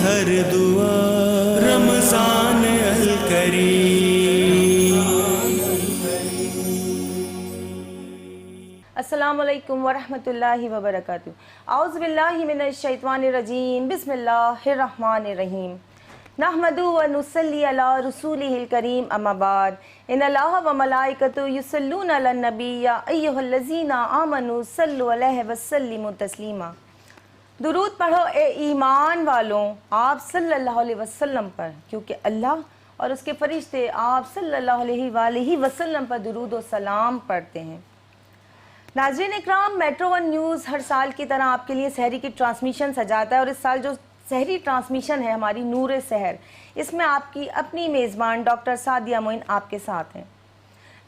हर दुआ रमज़ान अल-करीम। अस्सलामु अलैकुम वरहमतुल्लाहि वबरकातुहू। औज़ु बिल्लाहि मिनश शैतानिर रजीम। बिस्मिल्लाहिर रहमानिर रहीम। नहमदु व नुसल्ली अला रसूलिहिल करीम, अम्मा बाद। इन्नल्लाह व मलाइकतु युसल्लूना अलन नबी या अय्युहल्लज़ीना आमनु सल्लु अलैहि व सल्लिमु तस्लीमा। दुरूद पढ़ो ए ईमान वालों आप सल्लल्लाहु अलैहि वसल्लम पर, क्योंकि अल्लाह और उसके फरिश्ते आप सल्लल्लाहु अलैहि वसल्लम पर दुरूद व सलाम पढ़ते हैं। नाज़रीन इकराम, मेट्रो वन न्यूज़ हर साल की तरह आपके लिए सहरी की ट्रांसमिशन सजाता है और इस साल जो सहरी ट्रांसमिशन है हमारी नूर सहर, इसमें आपकी अपनी मेज़बान डॉक्टर सादिया मोइन आपके साथ हैं।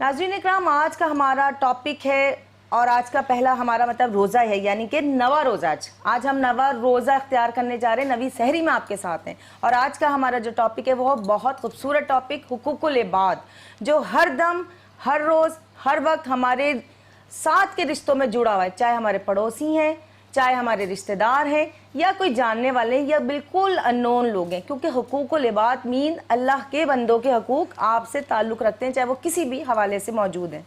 नाज़रीन इकराम, आज का हमारा टॉपिक है और आज का पहला हमारा मतलब रोज़ा है, यानी कि नवा रोज़ा। आज हम नवा रोज़ा अख्तियार करने जा रहे हैं, नवी सहरी में आपके साथ हैं। और आज का हमारा जो टॉपिक है वो बहुत खूबसूरत टॉपिक हुकूकुल इबाद, जो हर दम हर रोज़ हर वक्त हमारे साथ के रिश्तों में जुड़ा हुआ है, चाहे हमारे पड़ोसी हैं, चाहे हमारे रिश्तेदार हैं, या कोई जानने वाले या बिल्कुल अननोन लोग हैं, क्योंकि हुकूकुल इबाद मीन अल्लाह के बंदों के हकूक़ आपसे ताल्लुक़ रखते हैं, चाहे वो किसी भी हवाले से मौजूद हैं।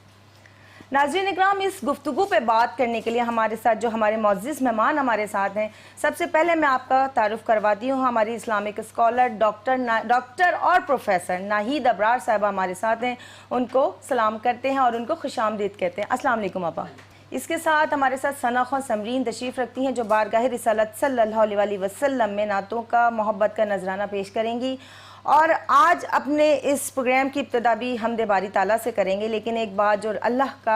नाज़रीन इकराम, इस गुफ्तगू पे बात करने के लिए हमारे साथ जो हमारे मुअज़्ज़िज़ मेहमान हमारे साथ हैं, सबसे पहले मैं आपका तारुफ़ करवाती हूँ। हमारी इस्लामिक स्कॉलर डॉक्टर और प्रोफेसर नाहीद अबरार साहिबा हमारे साथ हैं। उनको सलाम करते हैं और उनको खुशामदीद कहते हैं। अस्सलाम वालेकुम आपा। इसके साथ हमारे साथ सना ख़ान समरीन तशरीफ़ रखती हैं, जो बारगाह रिसालत सल्लल्लाहु अलैहि वसल्लम में नातों का मोहब्बत का नजराना पेश करेंगी। और आज अपने इस प्रोग्राम की इब्तिदा भी हमदे बारी ताला से करेंगे, लेकिन एक बात जो अल्लाह का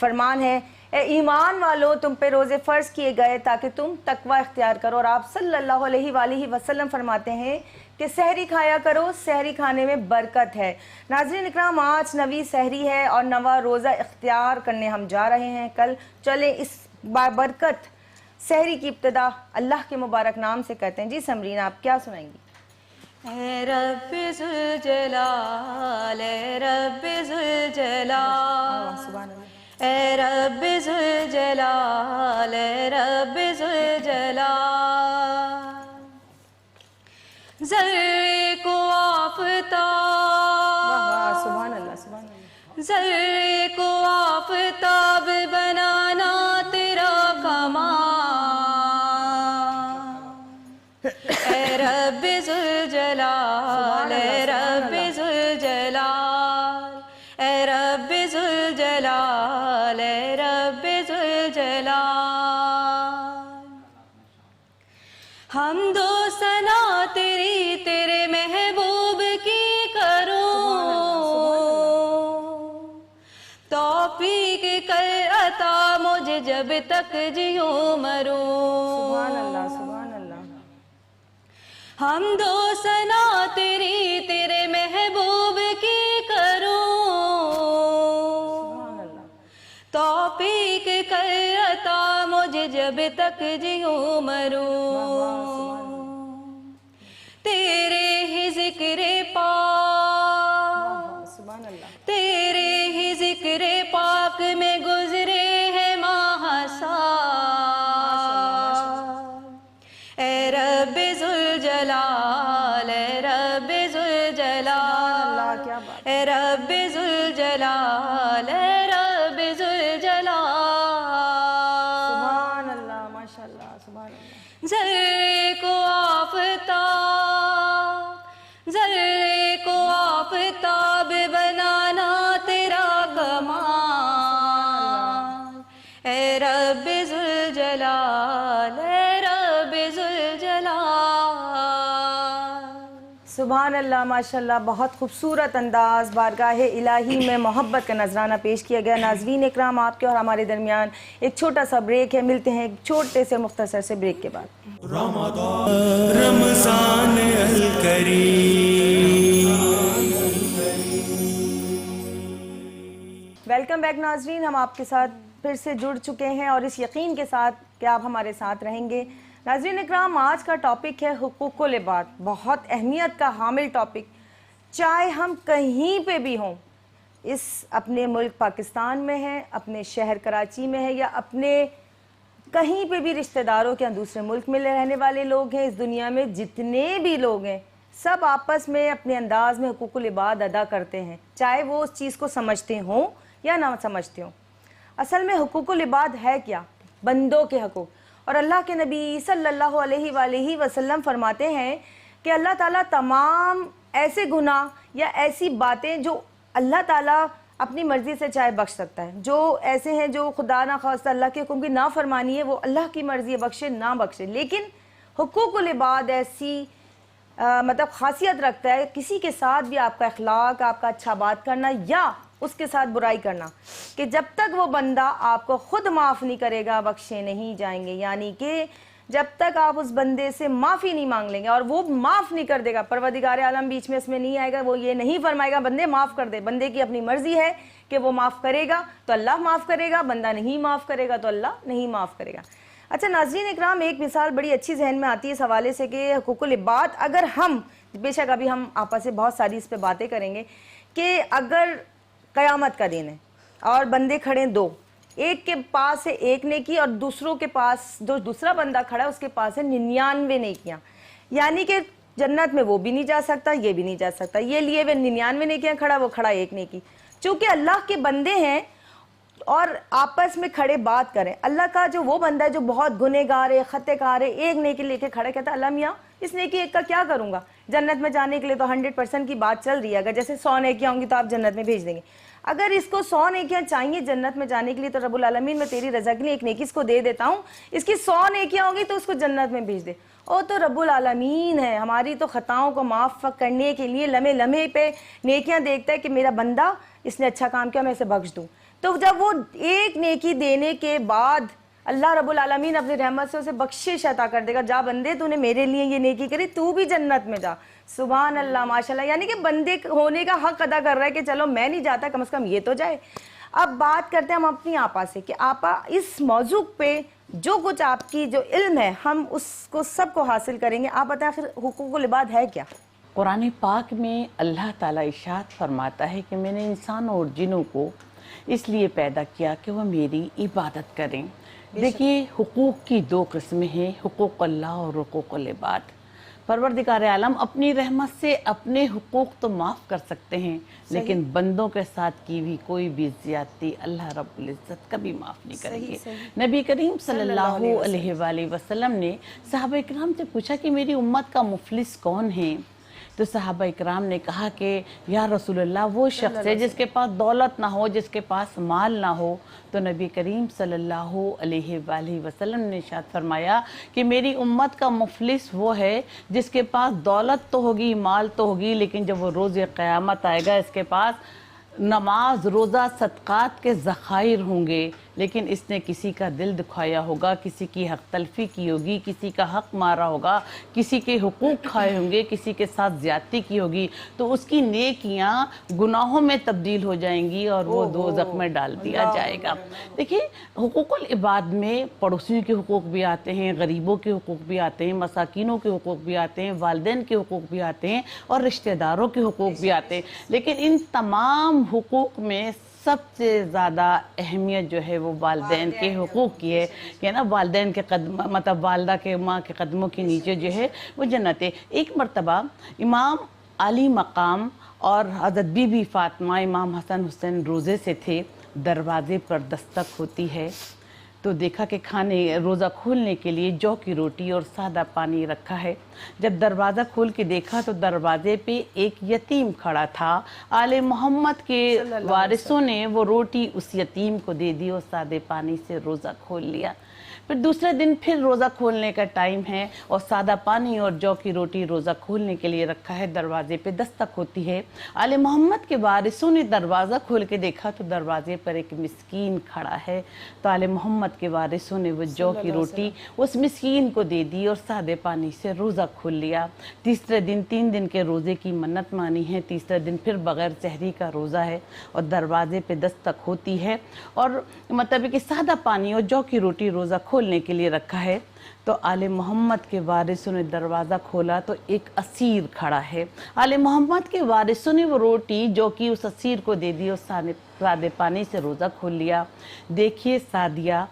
फरमान है, ए ईमान वालों तुम पे रोज़े फ़र्ज़ किए गए ताकि तुम तकवा इख्तियार करो। और आप सल्लल्लाहु अलैहि वसल्लम फरमाते हैं कि सहरी खाया करो, सहरी खाने में बरकत है। नाज़रीन इकराम, आज नवी सहरी है और नवा रोज़ा इख्तियार करने हम जा रहे हैं कल। चले इस बरकत सहरी की इब्तिदा अल्लाह के मुबारक नाम से करते हैं। जी समरीन, आप क्या सुनाएंगी? ऐ रब्बे ज़ुल जलाल, ऐ रब्बे ज़ुल जलाल, ऐ रब्बे ज़ुल जलाल, ऐ रब्बे ज़ुल जलाल। ज़र्रे को आफ़ताब, सुभान अल्लाह, सुभान अल्लाह। ज़र्रे को आफ़ताब बनाना तेरा कमाल। ऐ रब्बे ज़ुल जलाल, ऐ रब्बे ज़ुल जलाल, ऐ रब्बे ज़ुल जलाल, ऐ रब्बे ज़ुल जलाल। हम दो सना तेरी तेरे महबूब की करूं, तौफीक कर अता मुझे जब तक जियूं मरूं। सुभान अल्लाह, सुभान अल्लाह। हम दो सना तेरी तेरे महबूब की करूं, तौफीक कर अता मुझे जब तक जियूं मरूं। तेरे ही ज़िक्र पाक, तेरे ही ज़िक्र पाक में गुज़रे हैं माह साल। ऐ रब्बे ज़ुल जलाल, ऐ रब्बे ज़ुल जलाल, ऐ रब्बे ज़ुल जलाल, ऐ रब्बे ज़ुल जलाल। सुभान अल्लाह, माशाअल्लाह, सुभान अल्लाह। ज़र्रे को आफ़ताब, ज़र्रे को आफ़ताब बनाना तेरा कमाल। ऐ रब्बे ज़ुल जलाल, ऐ रब्बे ज़ुल जलाल। सुभान अल्लाह, माशाअल्लाह। बहुत खूबसूरत अंदाज बारगाह इलाही में मोहब्बत का नजराना पेश किया गया। नाज़रीन इकराम, आपके और हमारे दरमियान एक छोटा सा ब्रेक है। मिलते हैं एक छोटे से मुख्तसर से ब्रेक के बाद। रमज़ान अल-करीम। वेलकम बैक नाज़रीन, हम आपके साथ फिर से जुड़ चुके हैं और इस यकीन के साथ कि आप हमारे साथ रहेंगे। नाज़रीन इकराम, आज का टॉपिक है हुकूकुल इबाद। बहुत अहमियत का हामिल टॉपिक, चाहे हम कहीं पे भी हों, इस अपने मुल्क पाकिस्तान में हैं, अपने शहर कराची में है या अपने कहीं पे भी रिश्तेदारों के यहाँ दूसरे मुल्क में रहने वाले लोग हैं, इस दुनिया में जितने भी लोग हैं सब आपस में अपने अंदाज में हुकूकुल इबाद अदा करते हैं, चाहे वो उस चीज़ को समझते हों या ना समझते हों। असल में हुकूकुल इबाद है क्या? बंदों के हकूक़। और अल्लाह के नबी सल्लल्लाहु अलैहि वसल्लम फरमाते हैं कि अल्लाह ताला तमाम ऐसे गुनाह या ऐसी बातें जो अल्लाह ताला अपनी मर्ज़ी से चाहे बख्श सकता है, जो ऐसे हैं जो खुदा ना खास्ता अल्लाह के हुक्म की ना फरमानी है, वो अल्लाह की मर्ज़ी है, बख्शे ना बख्शे। लेकिन हुकूकुल इबाद ऐसी मतलब खासियत रखता है, किसी के साथ भी आपका अखलाक, आपका अच्छा बात करना या उसके साथ बुराई करना, कि जब तक वो बंदा आपको ख़ुद माफ़ नहीं करेगा बख्शे नहीं जाएंगे। यानी कि जब तक आप उस बंदे से माफ़ी नहीं मांग लेंगे और वो माफ़ नहीं कर देगा, परवरदिगार आलम बीच में इसमें नहीं आएगा, वो ये नहीं फरमाएगा बंदे माफ़ कर दे। बंदे की अपनी मर्ज़ी है कि वो माफ़ करेगा तो अल्लाह माफ़ करेगा, बंदा नहीं माफ़ करेगा तो अल्लाह नहीं माफ़ करेगा। अच्छा नाज़रीन इकराम, एक मिसाल बड़ी अच्छी जहन में आती है इस हवाले से कि हुकूकुल इबाद अगर हम, बेशक अभी हम आपस से बहुत सारी इस पर बातें करेंगे, कि अगर क़यामत का दिन है और बंदे खड़े दो, एक के पास है एक नेकी और दूसरों के पास, जो दूसरा बंदा खड़ा है उसके पास है 99 नेकियां, यानी कि जन्नत में वो भी नहीं जा सकता, ये भी नहीं जा सकता। ये लिए वे 99 नेकियां खड़ा, वो खड़ा एक नेकी। चूंकि अल्लाह के बंदे हैं और आपस में खड़े बात करें, अल्लाह का जो वो बंदा है जो बहुत गुनहगार है, खत्तेकार है, एक नेकी लेके खड़े, कहता है अल्लाह मियाँ इस नेकी एक का क्या करूंगा, जन्नत में जाने के लिए तो 100% की बात चल रही है, अगर जैसे 100 नेकियां होंगी तो आप जन्नत में भेज देंगे। अगर इसको 100 नेकियां चाहिए जन्नत में जाने के लिए तो रब्बुल आलमीन मैं तेरी रज़ा के लिए एक नेकी इसको दे देता हूँ, इसकी 100 नेकियां होंगी तो उसको जन्नत में भेज दे। ओ तो रब्बुल आलमीन है, हमारी तो ख़ताओं को माफ़ करने के लिए लम्हे लम्हे पे नेकियां देखता है कि मेरा बंदा इसने अच्छा काम किया, मैं इसे बख्श दूँ। तो जब वो एक नेकी देने के बाद अल्लाह रब्बुल आलमीन अपनी रहमत से उसे बख्शिश अता कर देगा, जा बंदे तूने मेरे लिए ये नेकी करी, तू भी जन्नत में जा। सुभान अल्लाह माशाल्लाह, यानी कि बंदे होने का हक अदा कर रहा है कि चलो मैं नहीं जाता, कम से कम ये तो जाए। अब बात करते हैं हम अपनी आपा से कि आपा इस मौजू पे जो कुछ आपकी जो इल्म है हम उसको सबको हासिल करेंगे। आप बताएं आखिर हुकूकुल इबाद है क्या? कुरान पाक में अल्लाह ताला इरशाद फरमाता है कि मैंने इंसानों और जिनों को इसलिए पैदा किया कि वह मेरी इबादत करें। देखिए हुकूक की दो किस्में हैं, हुकूक अल्लाह और हुकूकुल इबाद। परवरदिगार आलम अपनी रहमत से अपने हुकूक तो माफ़ कर सकते हैं, लेकिन बंदों के साथ की भी कोई भी ज़्यादती अल्लाह रब्बुल इज़्ज़त कभी माफ़ नहीं करेंगे। नबी करीम सल्लल्लाहु अलैहि वसल्लम ने सहाबा इकराम से पूछा कि मेरी उम्मत का मुफलिस कौन है? तो सहाबा इकराम ने कहा कि या रसूलल्लाह वो शख्स है जिसके पास दौलत ना हो, जिसके पास माल ना हो। तो नबी करीम सल्लल्लाहु अलैहि वसल्लम ने इरशाद फरमाया कि मेरी उम्मत का मुफलिस वो है जिसके पास दौलत तो होगी, माल तो होगी, लेकिन जब वो रोज़े क़यामत आएगा इसके पास नमाज, रोज़ा, सदक़ात के ज़ख़ाइर होंगे, लेकिन इसने किसी का दिल दुखाया होगा, किसी की हक़ तलफ़ी की होगी, किसी का हक़ मारा होगा, किसी के हुकूक खाए होंगे, किसी के साथ ज़्यादती की होगी, तो उसकी नेकियां गुनाहों में तब्दील हो जाएंगी और वो दोज़ख में डाल दिया जाएगा। देखिए हुकूकुल इबाद में पड़ोसियों के हुकूक भी आते हैं, गरीबों के हुकूक भी आते हैं, मसाकीनों के हुकूक भी आते हैं, वालिदैन के हुकूक भी आते हैं और रिश्तेदारों के हुकूक भी आते हैं। लेकिन इन तमाम हुकूक में सबसे ज़्यादा अहमियत जो है वो वालिदैन के हुकूक की है कि ना वालिदैन के कदम, मतलब वालदा के माँ के कदमों के नीचे जो है वो जन्नत है। एक मरतबा इमाम अली मकाम और हज़रत बीबी फ़ातिमा इमाम हसन हुसैन रोज़े से थे, दरवाज़े पर दस्तक होती है तो देखा कि खाने रोज़ा खोलने के लिए जौ की रोटी और सादा पानी रखा है। जब दरवाज़ा खोल के देखा तो दरवाजे पे एक यतीम खड़ा था। आले मोहम्मद के वारिसों ने वो रोटी उस यतीम को दे दी और सादे पानी से रोज़ा खोल लिया। फिर दूसरे दिन फिर रोज़ा खोलने का टाइम है और सादा पानी और जौ की रोटी रोज़ा खोलने के लिए रखा है। दरवाजे पे दस्तक होती है। आले मोहम्मद के वारिसों ने दरवाज़ा खोल के देखा तो दरवाजे पर एक मिस्कीन खड़ा है। तो आले मोहम्मद के वारिसों ने वो जौ की रोटी उस मिस्कीन को दे दी और सादे पानी से रोज़ा खोल लिया। तीसरे दिन 3 दिन के रोज़े की मन्नत मानी है। तीसरे दिन फिर बग़ैर सहरी का रोज़ा है और दरवाजे पे दस्तक होती है और मतलब कि सादा पानी और जौ की रोटी रोज़ा खोलने के लिए रखा है। तो आले मोहम्मद के वारिसों ने दरवाज़ा खोला तो एक असीर खड़ा है। आले मोहम्मद के वारिसों ने वो रोटी जो कि उस असीर को दे दी और सादे पानी से रोज़ा खोल लिया। देखिए सादिया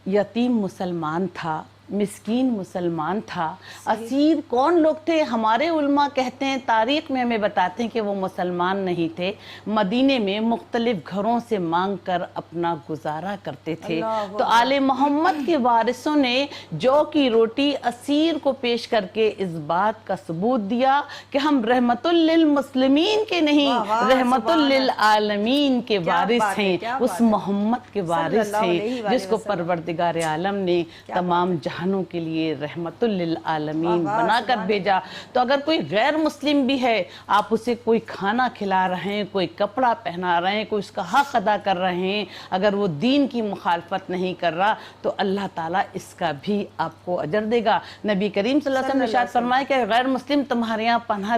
यतीम मुसलमान था, मिस्कीन मुसलमान था। असीर कौन लोग थे? हमारे उलमा कहते हैं, तारीख़ में हमें बताते हैं कि वो मुसलमान नहीं थे, मदीने में मुख्तलिफ घरों से मांग कर अपना गुजारा करते थे। तो आले मोहम्मद के वारिसों ने जौ की रोटी असीर को पेश करके इस बात का सबूत दिया कि हम रहमतुल लिल मुस्लिमीन के नहीं, रहमतुल लिल आलमीन के वारिस हैं, उस मोहम्मद के वारिस हैं जिसको परवरदिगार आलम ने तमाम जहानों के लिए रहमतुल लिल आलमीन बनाकर भेजा। तो अगर कोई गैर मुस्लिम भी है, आप उसे कोई खाना खिला रहे हैं, कोई कपड़ा पहना रहे हैं, कोई उसका हक अदा कर रहे हैं, अगर वो दीन की मुखालफत नहीं कर रहा तो अल्लाह ताला इसका भी आपको अजर देगा। नबी करीम सल्लल्लाहु अलैहि वसल्लम ने इरशाद फरमाया कि गैर मुस्लिम तुम्हारे यहाँ पनाह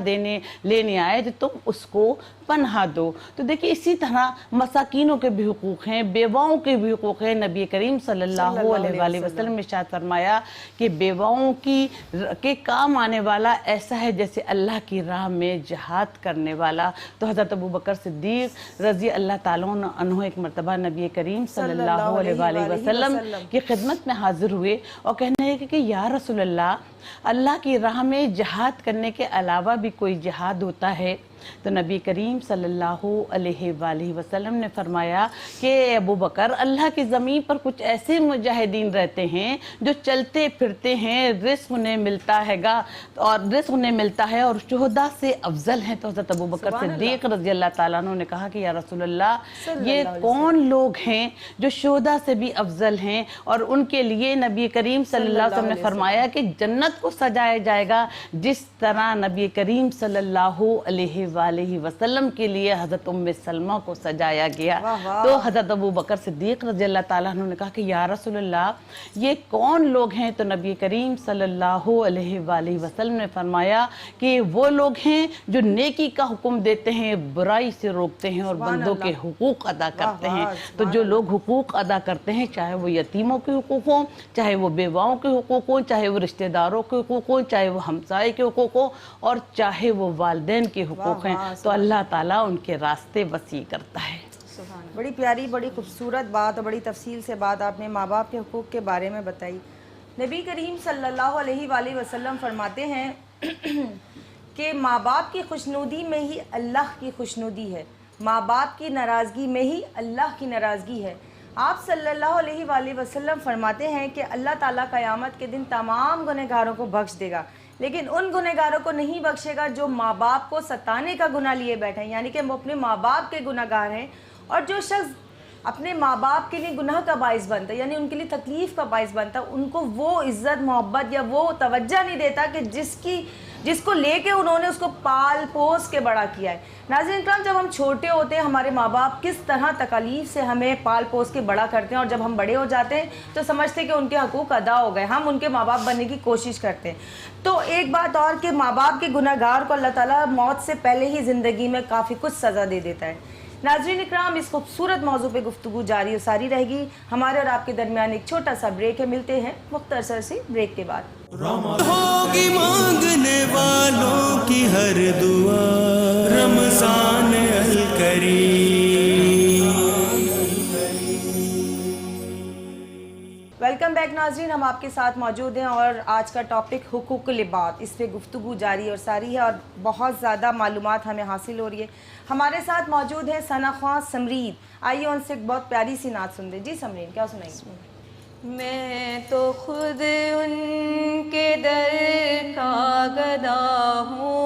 लेने आए तो तुम उसको पनाह दो। तो देखिए इसी तरह मसाकीनों के भी हुकूक हैं, बेवाओं के भी हुकूक हैं। नबी करीम सल्लल्लाहु अलैहि वसल्लम ने इरशाद फरमाया कि बेवाओं के काम आने वाला ऐसा है जैसे अल्लाह की राह में जिहाद करने वाला। तो हज़रत अबू बकर सिद्दीक़ रज़ी अल्लाह ताला अन्हु एक मरतबा नबी करीम सल्लल्लाहु अलैहि वसल्लम की खिदमत में हाजिर हुए और कहने लगे कि या रसूल अल्लाह, अल्लाह की राह में जिहाद करने के अलावा भी कोई जिहाद होता है? तो नबी करीम सल्लल्लाहु अलैहि वसल्लम ने फरमाया कि अबू बकर, अल्लाह की ज़मीन पर कुछ ऐसे मुजाहिदीन रहते हैं जो चलते फिरते हैं, रिस्क उन्हें मिलता हैगा और शुहदा से अफजल हैं। तो हज़रत अबू बकर सिद्दीक़ रज़ी अल्लाह ताला अन्हु ने कहा कि या रसूल अल्लाह, ये कौन लोग हैं जो शुहदा से भी अफजल हैं? और उनके लिए नबी करीम सल्लल्लाहु अलैहि वसल्लम ने फरमाया कि जन्नत को सजाया जाएगा जिस तरह नबी करीम सल्लल्लाहु अलैहि वसल्लम के लिए हज़रत उम्मे सलमा को सजाया गया। तो हज़रत अबू बकर सिद्दीक़ रज़ी अल्लाह ताला अन्हु ने कहा कि या रसूल अल्लाह, ये कौन लोग हैं? तो नबी करीम सल्लल्लाहु अलैहि वसल्लम ने फरमाया कि वो लोग हैं जो नेकी का हुक्म देते हैं, बुराई से रोकते हैं और बंदों के हुकूक अदा करते हैं। तो जो लोग हुकूक अदा करते हैं, चाहे वो यतीमों के हुकूक हों, चाहे वो बेवाओं के हुकूक हों, चाहे वो रिश्तेदारों के हुकूक हों, चाहे वो हमसाए के हुकूक हों और चाहे वो वालिदैन के हुकूक हैं, तो अल्लाह ताला उनके रास्ते वसी करता है। बड़ी प्यारी, बड़ी खूबसूरत बात और बड़ी तफसील से बात आपने माँ बाप के हुकूक के बारे में बताई। नबी करीम सल्लल्लाहु अलैहि वसल्लम फरमाते हैं कि माँ बाप की खुशनुदी में ही अल्लाह की खुशनुदी है, माँ बाप की नाराज़गी में ही अल्लाह की नाराज़गी है। आप सल्लल्लाहु अलैहि वसल्लम फरमाते हैं कि अल्लाह ताला क़यामत के दिन तमाम गुनहगारों को बख्श देगा, लेकिन उन गुनहगारों को नहीं बख्शेगा जो माँ बाप को सताने का गुनाह लिए बैठे हैं, यानी कि वो अपने माँ बाप के गुनहगार हैं। और जो शख्स अपने माँ बाप के लिए गुनाह का बाइस बनता है, यानी उनके लिए तकलीफ़ का बाइस बनता है, उनको वो इज़्ज़त मोहब्बत या वो तवज्जो नहीं देता कि जिसको लेके उन्होंने उसको पाल पोस के बड़ा किया है। नाज़रीन इकराम, जब हम छोटे होते हैं हमारे माँ बाप किस तरह तकलीफ़ से हमें पाल पोस के बड़ा करते हैं, और जब हम बड़े हो जाते हैं तो समझते हैं कि उनके हकूक़ अदा हो गए, हम उनके माँ बाप बनने की कोशिश करते हैं। तो एक बात और कि माँ बाप के गुनहगार को अल्लाह ताला मौत से पहले ही ज़िंदगी में काफ़ी कुछ सज़ा दे देता है। नाज़रीन इकराम, इस खूबसूरत मौजू पे गुफ्तगू जारी और सारी रहेगी। हमारे और आपके दरमियान एक छोटा सा ब्रेक है, मिलते हैं मुख्तसर सी ब्रेक के बाद। होगी मांगने वालों की हर दुआ, रमज़ान अल करीम। वेलकम बैक नाज़रीन, हम आपके साथ मौजूद हैं और आज का टॉपिक हुकूकुल इबाद, इस पे गुफ्तगू जारी और सारी है और बहुत ज़्यादा मालूमात हमें हासिल हो रही है। हमारे साथ मौजूद है सना ख्वां समरीन। आइए उनसे एक बहुत प्यारी सी नात सुन दे। जी समरीन, क्या सुनाएंगे? मैं तो खुद उनके दर का गदा हूँ,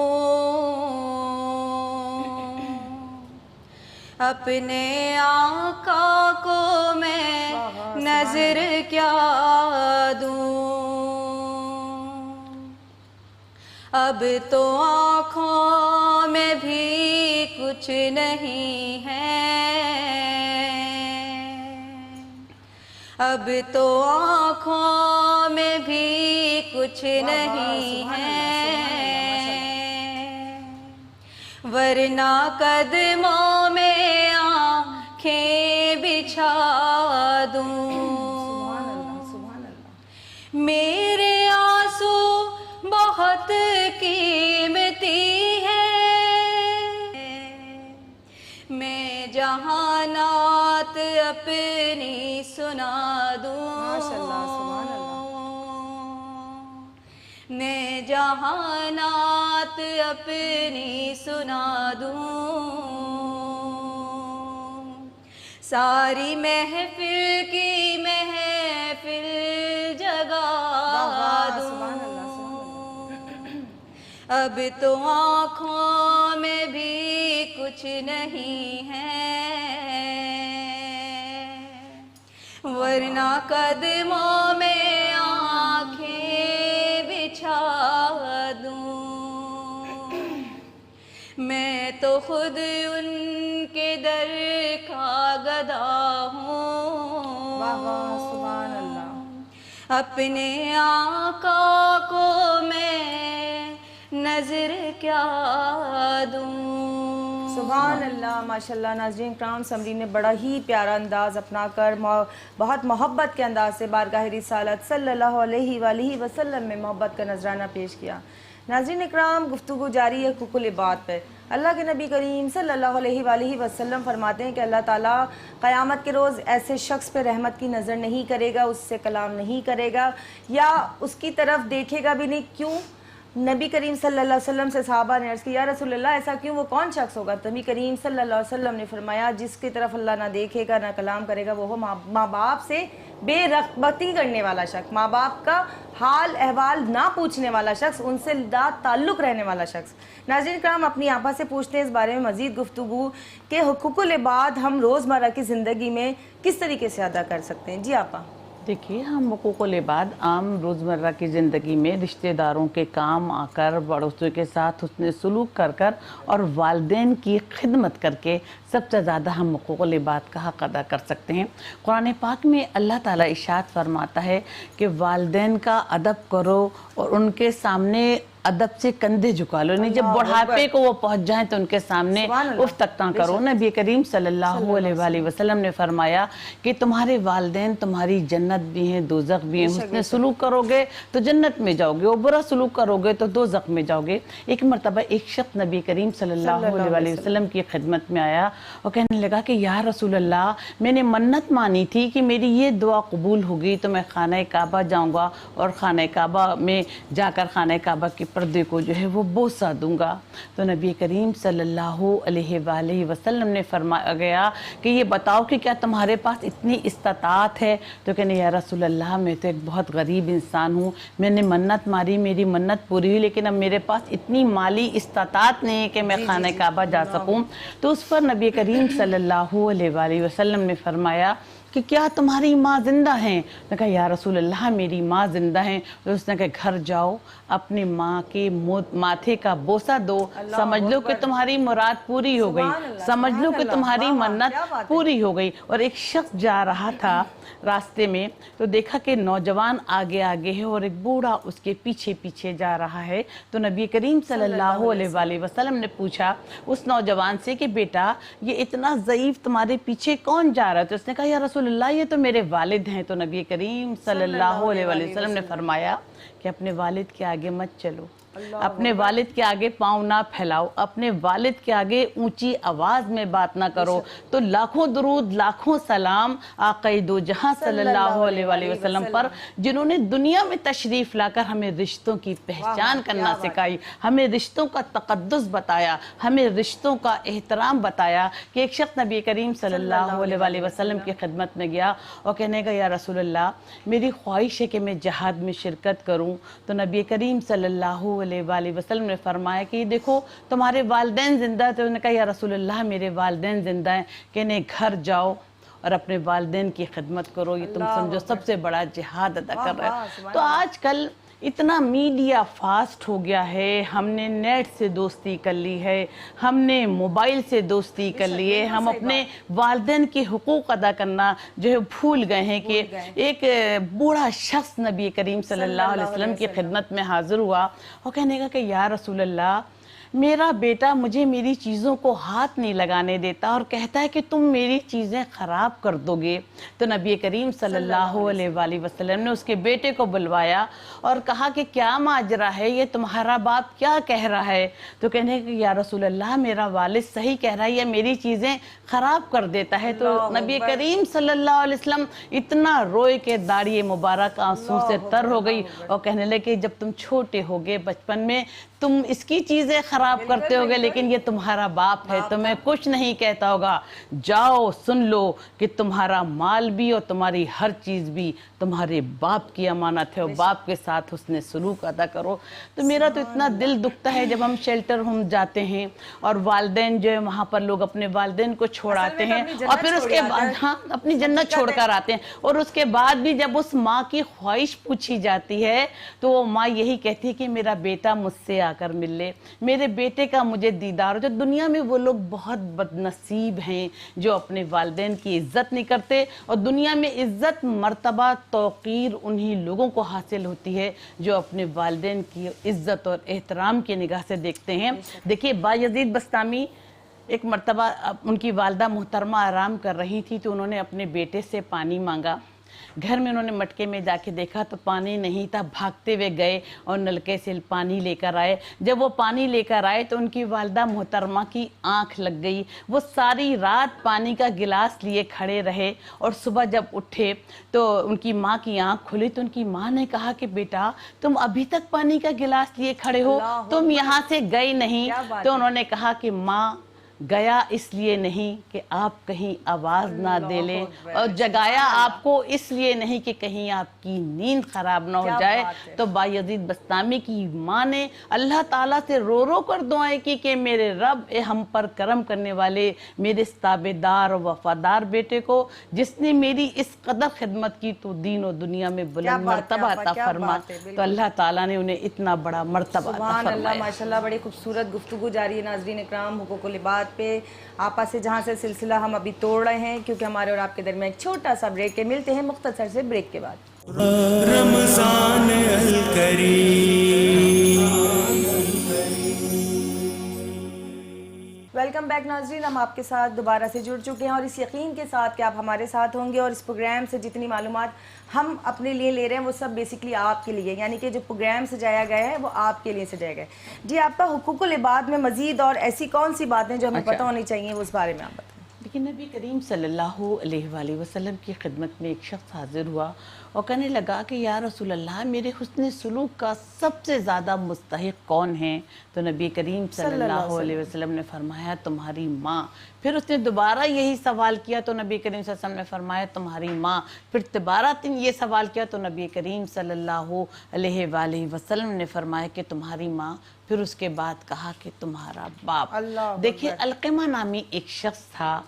अपने आका को मैं नजर क्या दूँ। अब तो आँखों में भी कुछ नहीं है, अब तो आँखों में भी कुछ नहीं है, वरना कदमों में आँखें बिछा दूँ। मेरे आंसू बहुत कीमती है, मैं जहानात अपनी सुना दूँ। میں جہانات اپنی سنا دوں، ساری محفل کی محفل جگا دوں، اب تو آنکھوں میں بھی کچھ نہیں ہے، ورنہ قدموں میں آنکھیں بچھا دوں، میں تو خود ان کے در کا گدا ہوں، سبحان اللہ، اپنے آقا کو میں نظر کیا دوں۔ سبحان اللہ، ماشاءاللہ۔ ناظرین کرام، سمرین نے بڑا ہی پیارا انداز اپنا کر بہت محبت کے انداز سے بارگاہ رسالت صلی اللہ علیہ وآلہ وسلم میں محبت کا نذرانہ پیش کیا۔ ناظرین اکرام، گفتگو جاری ہے حقوق العباد پہ۔ اللہ کے نبی کریم صلی اللہ علیہ وآلہ وسلم فرماتے ہیں کہ اللہ تعالیٰ قیامت کے روز ایسے شخص پہ رحمت کی نظر نہیں کرے گا، اس سے کلام نہیں کرے گا یا اس کی طرف دیکھے گا بھی نہیں۔ کیوں؟ نبی کریم صلی اللہ علیہ وسلم سے صحابہ نے عرض کیا یا رسول اللہ ایسا کیوں، وہ کون شخص ہوگا؟ نبی کریم صلی اللہ علیہ وسلم نے فرمایا جس کی طرف اللہ نہ دیکھے گا نہ کلام کرے گا، وہ ماں باپ سے بے رغبتی کرنے والا شخص، ماں باپ کا حال احوال نہ پوچھنے والا شخص، ان سے لا تعلق رہنے والا شخص۔ ناظرین کرام، اپنی آپا سے پوچھتے ہیں اس بارے میں مزید گفتگو کہ حقوق العباد ہم روزمرہ کی زندگی میں کس طریقے سے ادا کر سکتے ہیں؟ جی آپا۔ دیکھیے، ہم حقوق العباد عام روزمرہ کی زندگی میں رشتہ داروں کے کام آ کر، پڑوسیوں کے ساتھ حسن سلوک کر کر اور والدین کی خدمت کر کے سب سے زیادہ ہم حقوق العباد کا حق ادا کر سکتے ہیں۔ قرآن پاک میں اللہ تعالیٰ ارشاد فرماتا ہے کہ والدین کا ادب کرو اور ان کے سامنے ادب سے کندھے جھکا لو، نہیں جب بڑھاپے کو وہ پہنچ جائیں تو ان کے سامنے اف تک نہ کرو۔ نبی کریم صلی اللہ علیہ وآلہ وسلم نے فرمایا کہ تمہارے والدین تمہاری جنت بھی ہیں دوزخ بھی ہیں، حسن سلوک کرو گے تو جنت میں جاؤ گے اور برا سلوک کرو گے تو دوزخ میں جاؤ گے۔ ایک مرتبہ ایک شخص نبی کریم صلی اللہ علیہ وآلہ وسلم کی خدمت میں آیا اور کہنے لگا کہ یا رسول اللہ، میں نے منت مانی تھی کہ میری یہ دعا قبول ہوگی تو میں خانہ کعبہ جاؤں گا اور خانہ کعبہ میں جا کر خانہ کعبہ کے پردے کو جو ہے وہ بوسہ دوں گا۔ تو نبی کریم صلی اللہ علیہ وآلہ وسلم نے فرمایا گیا کہ یہ بتاؤ کہ کیا تمہارے پاس اتنی استطاعت ہے؟ تو کہنے یا رسول اللہ، میں تو ایک بہت غریب انسان ہوں، میں نے منت ماری، میری منت پوری ہوئی، لیکن اب میرے پاس اتنی مالی استطاعت نہیں ہے کہ میں خانہ کعبہ جا سکوں۔ تو اس پر نبی کریم صلی اللہ علیہ وآلہ وسلم نے فرمایا کہ کیا تمہاری ماں زندہ ہیں؟ نے کہا یا رسول اللہ، میری ماں زندہ ہیں۔ تو اس نے کہا گھر جاؤ، اپنے ماں کے ماتھے کا بوسہ دو، سمجھ لو کہ تمہاری مراد پوری ہو گئی، سمجھ لو کہ تمہاری منت پوری ہو گئی۔ اور ایک شخص جا رہا تھا راستے میں تو دیکھا کہ نوجوان آگے آگے ہے اور ایک بوڑھا اس کے پیچھے پیچھے جا رہا ہے۔ تو نبی کریم صلی اللہ علیہ وآلہ وسلم نے پوچھا اس نوجوان سے کہ بیٹا، یہ اتنا ضعیف تمہارے پیچھے کون جا رہا ہے؟ تو اس نے کہا یا رسول اللہ، یہ تو میرے والد ہیں۔ تو نبی کریم صلی اللہ علیہ وآلہ وسلم نے فرمایا کہ اپنے والد کے آگے مت چلو، اپنے والد کے آگے پاؤں نہ پھیلاؤ، اپنے والد کے آگے اونچی آواز میں بات نہ کرو۔ تو لاکھوں درود، لاکھوں سلام آقا دو جہاں صلی اللہ علیہ وآلہ وسلم پر، جنہوں نے دنیا میں تشریف لا کر ہمیں رشتوں کی پہچان کرنا سکھائی، ہمیں رشتوں کا تقدس بتایا، ہمیں رشتوں کا احترام بتایا۔ کہ ایک شخص نبی کریم صلی اللہ علیہ وآلہ وسلم کی خدمت میں گیا اور کہنے کا یا رسول اللہ، میری خواہش ہے کہ میں جہاد میں شرکت کروں۔ تو نبی کریم صلی اللہ علیہ وآلہ وسلم نے فرمایا کہ دیکھو تمہارے والدین زندہ ہیں۔ تو انہوں نے کہا یا رسول اللہ، میرے والدین زندہ ہیں۔ کہنے گھر جاؤ اور اپنے والدین کی خدمت کرو، یہ تم سمجھو سب سے بڑا جہاد ادا کر رہا ہے۔ تو آج کل اتنا میڈیا فاسٹ ہو گیا ہے، ہم نے نیٹ سے دوستی کر لی ہے، ہم نے موبائل سے دوستی کر لی ہے، ہم اپنے والدین کے حقوق ادا کرنا جو ہے بھول گئے ہیں۔ کہ ایک بوڑھا شخص نبی کریم صلی اللہ علیہ وسلم کی خدمت میں حاضر ہوا اور کہنے کا کہ یا رسول اللہ، میرا بیٹا مجھے میری چیزوں کو ہاتھ نہیں لگانے دیتا اور کہتا ہے کہ تم میری چیزیں خراب کر دو گے۔ تو نبی کریم صلی اللہ علیہ وآلہ وسلم نے اس کے بیٹے کو بلوایا اور کہا کہ کیا ماجرا ہے، یہ تمہارا باپ کیا کہہ رہا ہے؟ تو کہنے کہ یا رسول اللہ میرا والد صحیح کہہ رہا ہے، یہ میری چیزیں خراب کر دیتا ہے۔ تو نبی کریم صلی اللہ علیہ وسلم اتنا روئے کہ داڑھی مبارک آنسوں سے تر ہو گئی اور کہنے لگے کہ جب تم چھوٹے ہوگے بچپن میں تم اس کی چیزیں خراب کرتے ہوگے، لیکن یہ تمہارا باپ ہے، تمہیں کچھ نہیں کہتا ہوگا، جاؤ سن لو کہ تمہارا مال بھی اور تمہاری ہر چیز بھی تمہارے باپ کی امانت ہے اور باپ کے ساتھ حسن سلوک ادا کرو۔ تو میرا تو اتنا دل دکھتا ہے جب ہم شیلٹر ہوم جاتے ہیں اور والدین جو ہے وہاں پر لوگ اپنے والدین کو چھوڑ آتے ہیں اور پھر اس کے بعد ہاں اپنی جنت چھوڑ کر آتے ہیں، اور اس کے بعد بھی جب اس ماں کی خواہش پوچھی جاتی ہے تو وہ ماں یہی کہتی ہے کہ میرا بیٹا مجھ سے آ کر مل لے، میرے بیٹے کا مجھے دیدار ہو۔ جو دنیا میں وہ لوگ بہت بد نصیب ہیں جو اپنے والدین کی عزت نہیں کرتے، اور دنیا میں عزت مرتبہ توقیر انہی لوگوں کو حاصل ہوتی ہے جو اپنے والدین کی عزت اور احترام کی نگاہ سے دیکھتے ہیں۔ دیکھیے بایزید بسطامی ایک مرتبہ ان کی والدہ محترمہ آرام کر رہی تھی تو انہوں نے اپنے بیٹے سے پانی مانگا۔ گھر میں انہوں نے مٹکے میں جا کے دیکھا تو پانی نہیں تھا، بھاگتے ہوئے گئے اور نلکے سے پانی لے کر آئے۔ جب وہ پانی لے کر آئے تو ان کی والدہ محترمہ کی آنکھ لگ گئی، وہ ساری رات پانی کا گلاس لیے کھڑے رہے اور صبح جب اٹھے تو ان کی ماں کی آنکھ کھلی تو ان کی ماں نے کہا کہ بیٹا تم ابھی تک پانی کا گلاس لیے کھڑے ہو، تم یہاں سے گئے نہیں؟ تو انہوں نے کہا کہ ماں گیا اس لیے نہیں کہ آپ کہیں آواز نہ دے لیں، اور جگایا آپ کو اس لیے نہیں کہ کہیں آپ کی نیند خراب نہ ہو جائے۔ تو بایزید بسطامی کی ماں نے اللہ تعالیٰ سے رو رو کر دعائیں کی کہ میرے رب اے ہم پر کرم کرنے والے میرے اس تابعدار اور وفادار بیٹے کو جس نے میری اس قدر خدمت کی تو دین و دنیا میں بلند مرتبہ عطا فرما۔ تو اللہ تعالیٰ نے انہیں اتنا بڑا مرتبہ عطا فرمایا۔ سبحان اللہ، ماشاءاللہ، بڑی خوبصورت گفتگو جاری ہے ناظرین اکرام حقوق العباد پہ آپا سے، جہاں سے سلسلہ ہم ابھی توڑ رہے ہیں کیونکہ ہمارے اور آپ کے درمیان ایک چھوٹا سا بریک ہے۔ ملتے ہیں مختصر سے بریک کے بعد۔ رمضان ویلکم بیک ناظرین، ہم آپ کے ساتھ دوبارہ سے جڑ چکے ہیں اور اس یقین کے ساتھ کہ آپ ہمارے ساتھ ہوں گے، اور اس پروگرام سے جتنی معلومات ہم اپنے لیے لے رہے ہیں وہ سب بیسکلی آپ کے لیے، یعنی کہ جو پروگرام سجایا گیا ہے وہ آپ کے لیے سجایا گیا ہے۔ جی آپ کا حقوق العباد میں مزید اور ایسی کون سی باتیں جو ہمیں پتہ ہونی چاہیے اس بارے میں آپ بتائیں۔ لیکن نبی کریم صلی اللہ علیہ وآلہ وسلم کی خدمت میں ایک شخص حاضر ہوا اور کہنے لگا کہ یا رسول اللہ میرے حسن سلوک کا سب سے زیادہ مستحق کون ہیں؟ تو نبی کریم صلی اللہ علیہ وسلم نے فرمایا تمہاری ماں۔ پھر اس نے دوبارہ یہی سوال کیا تو نبی کریم صلی اللہ علیہ وسلم نے فرمایا تمہاری ماں۔ پھر دوبارہ یہ سوال کیا تو نبی کریم صلی اللہ علیہ وآلہ وسلم نے فرمایا کہ تمہاری ماں۔ پھر اس کے بعد کہا کہ تمہارا باپ۔ دیکھیے علقمہ نامی ایک شخص تھا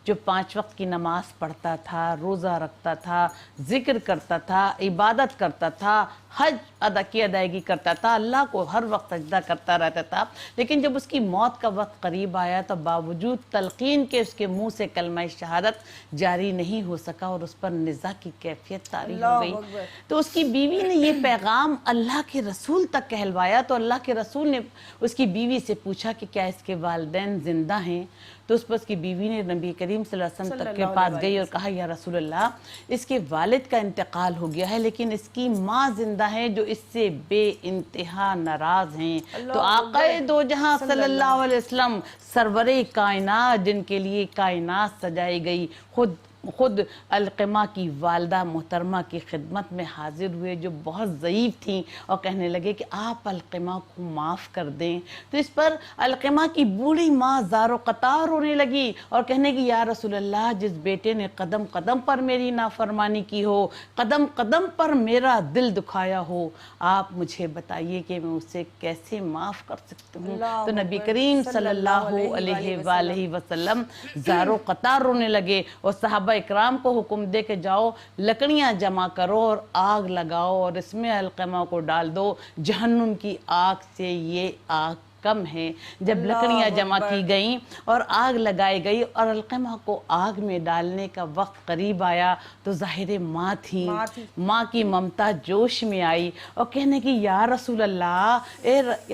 جو 5 وقت کی نماز پڑھتا تھا، روزہ رکھتا تھا، ذکر کرتا تھا، عبادت کرتا تھا، حج کی ادائیگی کرتا تھا، اللہ کو ہر وقت سجدہ کرتا رہتا تھا، لیکن جب اس کی موت کا وقت قریب آیا تو باوجود تلقین کے اس کے منہ سے کلمہ شہادت جاری نہیں ہو سکا اور اس پر نزاع کی کیفیت طاری ہو گئی۔ تو اس کی بیوی نے یہ پیغام اللہ کے رسول تک کہلوایا تو اللہ کے رسول نے اس کی بیوی سے پوچھا کہ کیا اس کے والدین زندہ ہیں؟ تو اس پر اس کی بیوی نے نبی کریم صلی اللہ علیہ وسلم تک کے پاس گئی اور کہا یا رسول اللہ اس کے والد کا انتقال ہو گیا ہے لیکن اس کی ماں زندہ ہے جو اس سے بے انتہا ناراض ہیں۔ تو آقا دو جہاں صلی اللہ علیہ وسلم سرور کائنات جن کے لیے کائنات سجائی گئی خود علقمہ کی والدہ محترمہ کی خدمت میں حاضر ہوئے جو بہت ضعیف تھیں اور کہنے لگے کہ آپ علقمہ کو معاف کر دیں۔ تو اس پر علقمہ کی بوڑھی ماں زار و قطار ہونے لگی اور کہنے کی یا رسول اللہ جس بیٹے نے قدم قدم پر میری نافرمانی کی ہو، قدم قدم پر میرا دل دکھایا ہو، آپ مجھے بتائیے کہ میں اسے کیسے معاف کر سکتی ہوں۔ تو نبی کریم صلی اللہ علیہ وآلہ وسلم زار و قطار رونے لگے اور صحابہ اکرام کو حکم دے کہ جاؤ لکڑیاں جمع کرو اور آگ لگاؤ اور اس میں علقمہ کو ڈال دو، جہنم کی آگ سے یہ آگ कम है। जब लकड़ियाँ जमा की गईं और आग लगाई गई और अलक़मा को आग में डालने का वक्त करीब आया तो ज़ाहिर माँ थी, माँ की ममता जोश में आई और कहने की या रसूल अल्लाह,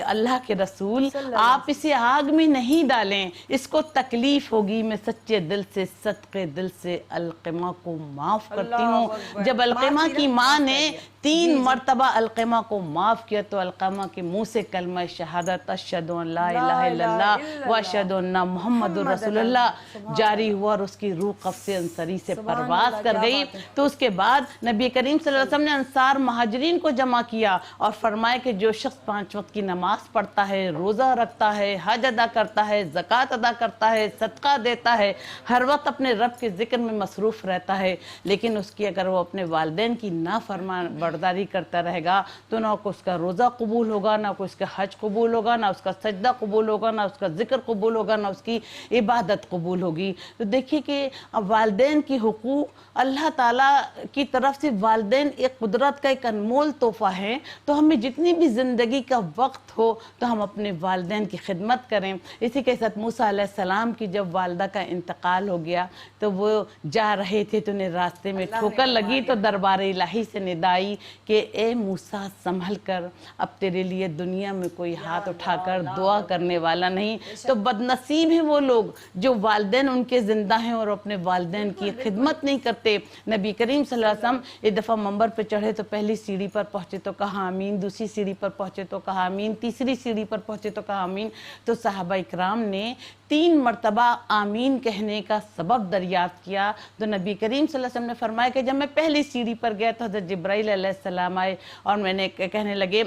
अल्लाह के रसूल आप इसे आग में नहीं डालें, इसको तकलीफ होगी, मैं सच्चे दिल से सदक़े दिल से अलक़मा को माफ़ करती हूँ। जब अलक़मा की माँ ने 3 मरतबा अलक़मा को माफ़ किया तो अलक़मा के मुँह से कलमा शहादत अशहदु अन ला इलाहा इल्लल्लाह व अशहदु अन्ना मुहम्मदुर रसूलुल्लाह जारी हुआ और उसकी रूह क़ब्ज़े अंसरी से परवाज़ कर गई। तो उसके बाद नबी करीम सल्लल्लाहु अलैहि वसल्लम ने अंसार महाजरीन को जमा किया और फरमाया कि जो शख्स 5 वक्त की नमाज पढ़ता है, रोज़ा रखता है, हज अदा करता है, ज़कात अदा करता है, सदका देता है, हर वक्त अपने रब के ज़िक्र में मसरूफ़ रहता है, लेकिन उसकी अगर वो अपने वालिदैन की नाफरमान बर्दारी करता रहेगा तो ना उसका रोज़ा कबूल होगा, ना उसका हज कबूल होगा, ना उसका सजदा कबूल होगा, ना उसका ज़िक्र कबूल होगा, ना उसकी इबादत कबूल होगी। तो देखिए कि वालिदैन की हुकूक अल्लाह ताला की तरफ से वालिदैन एक कुदरत का एक अनमोल तोहफ़ा है। तो हमें जितनी भी ज़िंदगी का वक्त हो तो हम अपने वालिदैन की खिदमत करें। इसी के साथ मूसा अलैहिस्सलाम की जब वालदा का इंतकाल हो गया तो वो जा रहे थे तो उन्हें रास्ते में ठोकर लगी तो दरबार इलाही से निदाई कि ए मूसा संभल कर, अब तेरे लिए दुनिया में कोई हाथ उठाकर दुआ करने वाला नहीं। तो बदनसीब हैं वो लोग जो वालिदैन उनके ज़िंदा हैं और अपने वालिदैन की खिदमत नहीं करते। नबी करीम सल्लल्लाहु अलैहि वसल्लम एक दफ़ा मंबर पे चढ़े तो पहली सीढ़ी पर पहुँचे तो कहा आमीन, दूसरी सीढ़ी पर पहुँचे तो कहा आमीन, तीसरी सीढ़ी पर पहुँचे तो कहा आमीन। तो सहाबा इकराम ने 3 मरतबा आमीन कहने का सबब दरियाफ्त किया। तो नबी करीम सल्लल्लाहु अलैहि वसल्लम ने फरमाया कि जब मैं पहली सीढ़ी पर गया तो हज़रत जिब्राइल अलैहिस्सलाम आए और मैंने कहने लगे,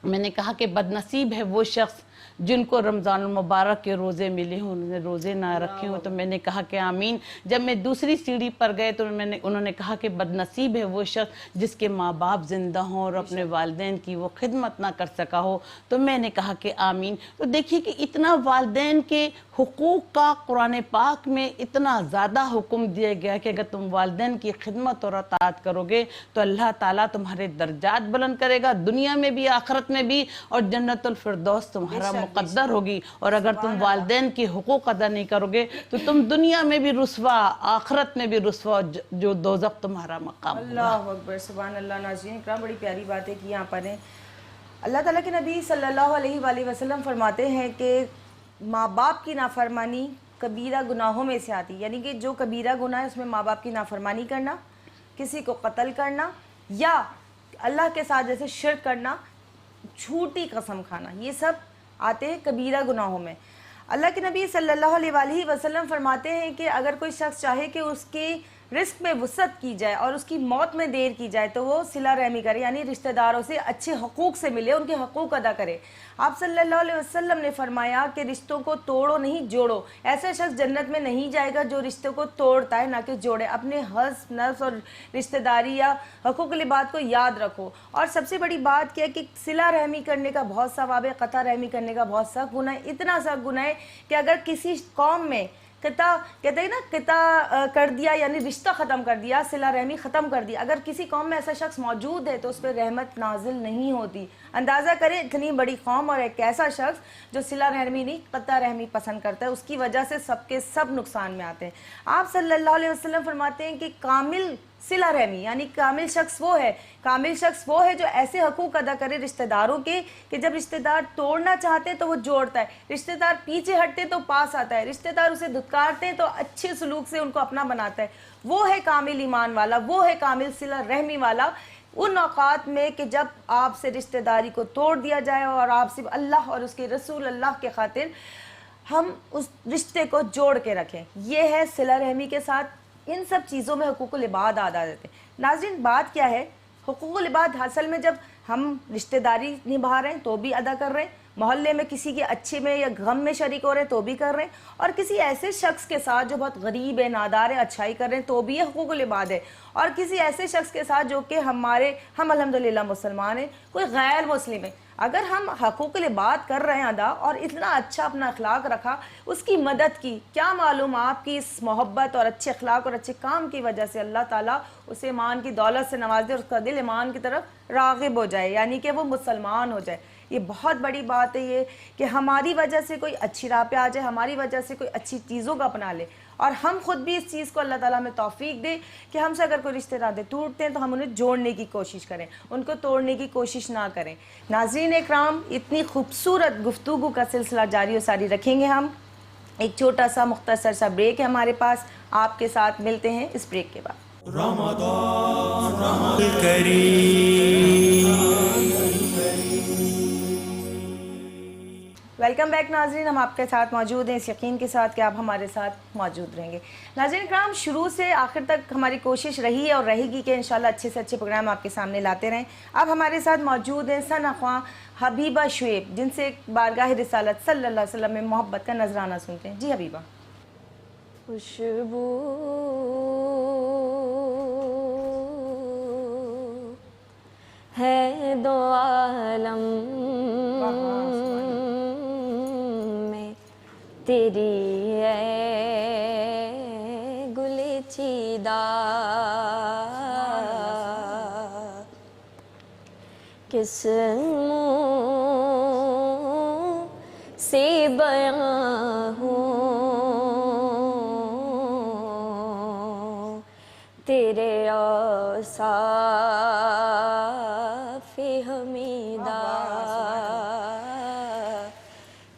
मैंने कहा कि बदनसीब है वो शख्स जिनको रमज़ान मुबारक के रोज़े मिले हों, उन्होंने रोज़े ना रखे हों। तो मैंने कहा कि आमीन। जब मैं दूसरी सीढ़ी पर गए तो उन्होंने कहा कि बदनसीब है वो शख्स जिसके माँ बाप ज़िंदा हों और अपने वालिदैन की वो खिदमत ना कर सका हो। तो मैंने कहा कि आमीन। तो देखिए कि इतना वालिदैन के हुकूक का कुरान पाक में इतना ज़्यादा हुक्म दिया गया कि अगर तुम वालिदैन की खिदमत और अताअत करोगे तो अल्लाह ताला तुम्हारे दर्जात बुलंद करेगा, दुनिया में भी आखिरत में भी, और जन्नतुल फिरदौस तुम्हारा मुक़द्दर होगी। और अगर तुम वालिदैन के हुकूक अदा नहीं करोगे तो तुम दुनिया में भी रुस्वा, आखिरत में भी रुस्वा, जो दोज़ख तुम्हारा मकाम होगा। अल्लाहु अकबर, सुभान अल्लाह। नाज़रीन इकराम, बड़ी प्यारी बात है कि यहाँ पर अल्लाह ताला के नबी सल्लल्लाहु अलैहि वसल्लम फरमाते हैं कि माँ बाप की नाफरमानी कबीरा गुनाहों में से आती है। यानी कि जो कबीरा गुनाह है उसमें माँ बाप की नाफरमानी करना, किसी को कत्ल करना या अल्लाह के साथ जैसे शिर्क करना, झूठी कसम खाना, ये सब आते हैं कबीरा गुनाहों में। अल्लाह के नबी सल्लल्लाहु अलैहि वसल्लम फरमाते हैं कि अगर कोई शख्स चाहे कि उसके रिस्क में वसअत की जाए और उसकी मौत में देर की जाए तो वो सिला रहमी करे, यानी रिश्तेदारों से अच्छे हकूक़ से मिले, उनके हकूक़ अदा करे। आप सल्लल्लाहु अलैहि वसल्लम ने फरमाया कि रिश्तों को तोड़ो नहीं जोड़ो। ऐसा शख्स जन्नत में नहीं जाएगा जो रिश्तों को तोड़ता है ना कि जोड़े। अपने हज़ नफ्स और रिश्तेदारी या हकूक़ लिबाद को याद रखो। और सबसे बड़ी बात क्या है कि सिला रहमी करने का बहुत सवाब है, क़ता रहमी करने का बहुत सख्त गुनाह है। इतना सख्त गुनाह है कि अगर किसी कौम में किता कहते हैं ना, किता कर दिया यानी रिश्ता ख़त्म कर दिया, सिला रहमी ख़त्म कर दिया, अगर किसी कौम में ऐसा शख्स मौजूद है तो उस पर रहमत नाजिल नहीं होती। अंदाज़ा करें इतनी बड़ी कौम और एक ऐसा शख्स जो सिला रहमी नहीं क़ता रहमी पसंद करता है, उसकी वजह से सबके सब नुकसान में आते हैं। आप सल्लल्लाहु अलैहि वसल्लम फरमाते हैं कि कामिल सिला रहमी यानी कामिल शख्स वो है जो ऐसे हकूक़ अदा करे रिश्तेदारों के कि जब रिश्तेदार तोड़ना चाहते हैं तो वो जोड़ता है, रिश्तेदार पीछे हटते तो पास आता है, रिश्तेदार उसे धुतकारते हैं तो अच्छे सलूक से उनको अपना बनाता है। वो है कामिल ईमान वाला, वो है कामिल सिला रहमी वाला। उन औकात में कि जब आपसे रिश्तेदारी को तोड़ दिया जाए और आप सिर्फ अल्लाह और उसके रसूल अल्लाह के खातिर हम उस रिश्ते को जोड़ के रखें, ये है सिला रहमी के साथ। इन सब चीज़ों में हुकूकुल इबाद अदा देते हैं। नाज़रीन बात क्या है, हुकूकुल इबाद असल में जब हम रिश्तेदारी निभा रहे हैं तो भी अदा कर रहे हैं, मोहल्ले में किसी के अच्छे में या गम में शरीक हो रहे हैं तो भी कर रहे हैं, और किसी ऐसे शख्स के साथ जो बहुत गरीब है, नादार है, अच्छाई कर रहे हैं तो भी ये हुकूकुल इबाद है। और किसी ऐसे शख्स के साथ जो कि हम अल्हम्दुलिल्लाह मुसलमान हैं, कोई गैर मुस्लिम है, अगर हम हकूक़ुल इबाद कर रहे हैं अदा और इतना अच्छा अपना अखलाक रखा, उसकी मदद की, क्या मालूम आपकी इस मोहब्बत और अच्छे अखलाक और अच्छे काम की वजह से अल्लाह ताला उसे ईमान की दौलत से नवाज दे और उसका दिल ईमान की तरफ राग़िब हो जाए, यानी कि वो मुसलमान हो जाए। یہ بہت بڑی بات ہے یہ کہ ہماری وجہ سے کوئی اچھی راہ پہ آ جائے، ہماری وجہ سے کوئی اچھی چیزوں کو اپنا لے، اور ہم خود بھی اس چیز کو اللہ تعالیٰ میں توفیق دے کہ ہم سے اگر کوئی رشتے ناطے ٹوٹتے ہیں تو ہم انہیں جوڑنے کی کوشش کریں، ان کو توڑنے کی کوشش نہ کریں۔ ناظرین اکرام، اتنی خوبصورت گفتگو کا سلسلہ جاری و ساری رکھیں گے ہم۔ ایک چھوٹا سا مختصر سا بریک ہے ہمارے پاس، آپ کے ساتھ ملتے ہیں اس بریک کے بعد۔ ویلکم بیک ناظرین، ہم آپ کے ساتھ موجود ہیں اس یقین کے ساتھ کہ آپ ہمارے ساتھ موجود رہیں گے۔ ناظرین کرام، شروع سے آخر تک ہماری کوشش رہی ہے اور رہے گی کہ انشاءاللہ اچھے سے اچھے پروگرام آپ کے سامنے لاتے رہیں۔ اب ہمارے ساتھ موجود ہیں ثنا خواں حبیبہ شعیب، جن سے بارگاہ رسالت صلی اللہ علیہ وسلم میں محبت کا نذرانہ سنتے ہیں۔ جی حبیبہ۔ خوشبو ہے دو عالم میں تیری ہے گل چیدہ، کس منہ سے بیاں ہوں تیرے اوصاف حمیدہ،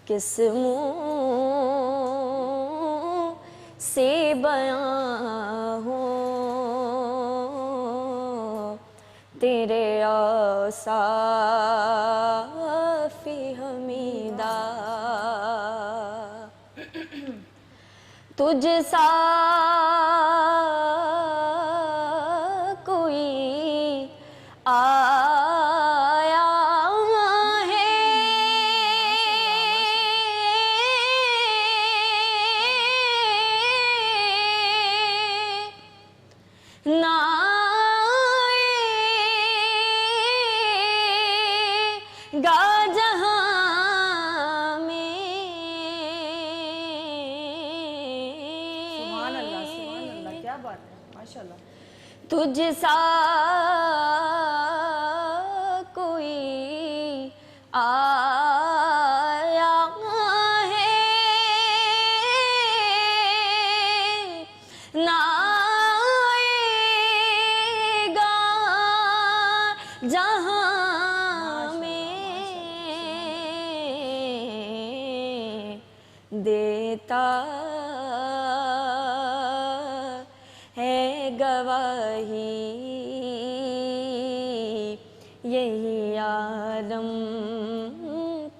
کس منہ سے بیاں ہوں تیرے اوصاف حمیدہ، تجھ سا کوئی آیا ہے نہ گا جہاں میں، سبحان اللہ، سبحان اللہ، کیا بات ہے، ماشاءاللہ۔ تجھ سا کوئی آیا ہے نہ آئے گا جہاں میں، دیتا ہے گواہی یہی عالم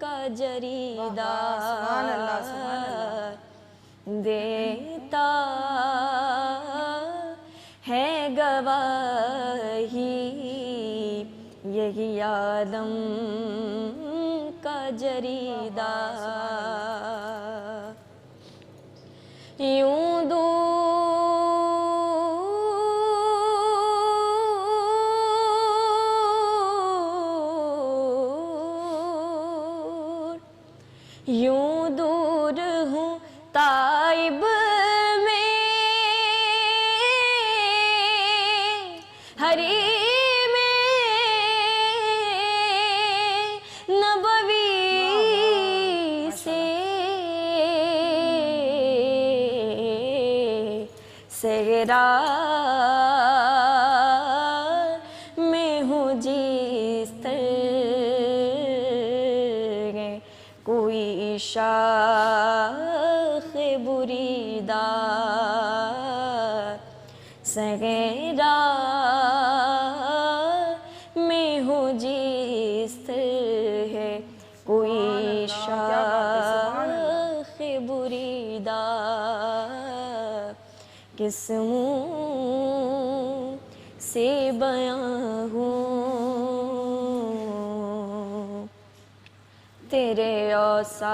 کا جریدہ، سبحان اللہ، سبحان اللہ۔ دیتا ہے گواہی یہی عالم کا جریدہ، یوں دور یوں دور ہوں طائب میں حریم نبوی سے، صحرا میں ہوں جس طرح کوئی شاخ بریدہ، صحرا میں ہوں جس طرح کوئی شاخ بریدہ، کس منہ سے بیاں ہوں تیرے اوصاف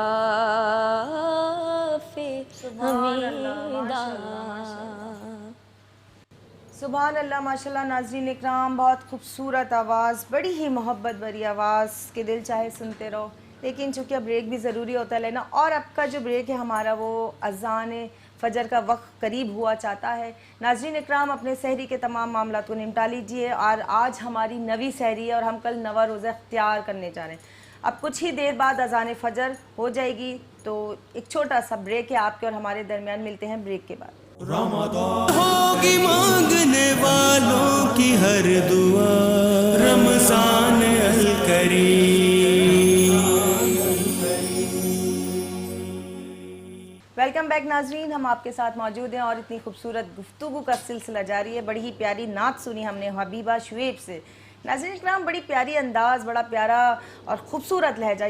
حمیدہ۔ سبحان اللہ، ماشاءاللہ۔ ناظرین اکرام، بہت خوبصورت آواز، بڑی ہی محبت بھری آواز کہ دل چاہے سنتے رہو، لیکن چونکہ اب بریک بھی ضروری ہوتا ہے لینا، اور اب کا جو بریک ہے ہمارا وہ اذان فجر کا وقت قریب ہوا چاہتا ہے۔ ناظرین اکرام، اپنے سحری کے تمام معاملات کو نمٹا لیجئے، اور آج ہماری نویں سحری ہے اور ہم کل نواں روزہ اختیار کرنے جا رہے ہیں۔ اب کچھ ہی دیر بعد اذان فجر ہو جائے گی، تو ایک چھوٹا سا بریک ہے آپ کے اور ہمارے درمیان، ملتے ہیں بریک کے بعد۔ ہوگی مانگنے والوں کی ہر دعا، رمضان الکریم۔ ویلکم بیک ناظرین، ہم آپ کے ساتھ موجود ہیں اور اتنی خوبصورت گفتگو کا سلسلہ جاری ہے۔ بڑی ہی پیاری نعت سنی ہم نے حبیبہ شعیب سے۔ ناظرین اکرام، بڑی پیاری انداز، بڑا پیارا اور خوبصورت لہجہ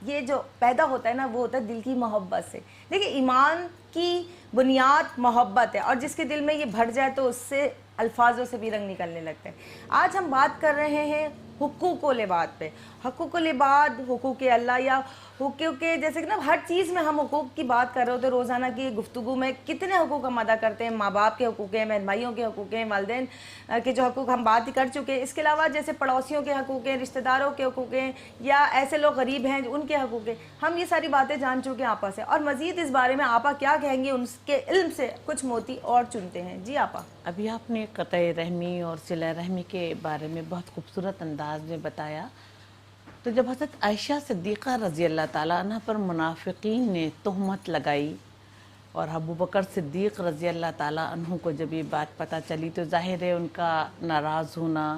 یہ جو پیدا ہوتا ہے نا، وہ ہوتا ہے دل کی محبت سے۔ دیکھیں، ایمان کی بنیاد محبت ہے، اور جس کے دل میں یہ بھر جائے تو اس سے الفاظوں سے بھی رنگ نکلنے لگتے ہیں۔ آج ہم بات کر رہے ہیں حقوق العباد پہ۔ حقوق العباد، حقوق اللہ، یا حقوق جیسے کہ نا ہر چیز میں ہم حقوق کی بات کر رہے ہو تو روزانہ کی گفتگو میں کتنے حقوق ہم ادا کرتے ہیں۔ ماں باپ کے حقوق ہیں، بہن بھائیوں کے حقوق ہیں، والدین کے جو حقوق ہم بات ہی کر چکے ہیں۔ اس کے علاوہ جیسے پڑوسیوں کے حقوق ہیں، رشتہ داروں کے حقوق ہیں، یا ایسے لوگ غریب ہیں ان کے حقوق ہیں۔ ہم یہ ساری باتیں جان چکے ہیں آپا سے، اور مزید اس بارے میں آپا کیا کہیں گے، ان کے علم سے کچھ موتی اور چنتے ہیں۔ جی آپا۔ ابھی آپ نے قطع رحمی اور صلہ رحمی کے بارے میں بہت خوبصورت انداز میں بتایا۔ تو جب حضرت عائشہ صدیقہ رضی اللہ تعالیٰ عنہ پر منافقین نے تہمت لگائی اور ابو بکر صدیق رضی اللہ تعالیٰ عنہ کو جب یہ بات پتہ چلی تو ظاہر ہے ان کا ناراض ہونا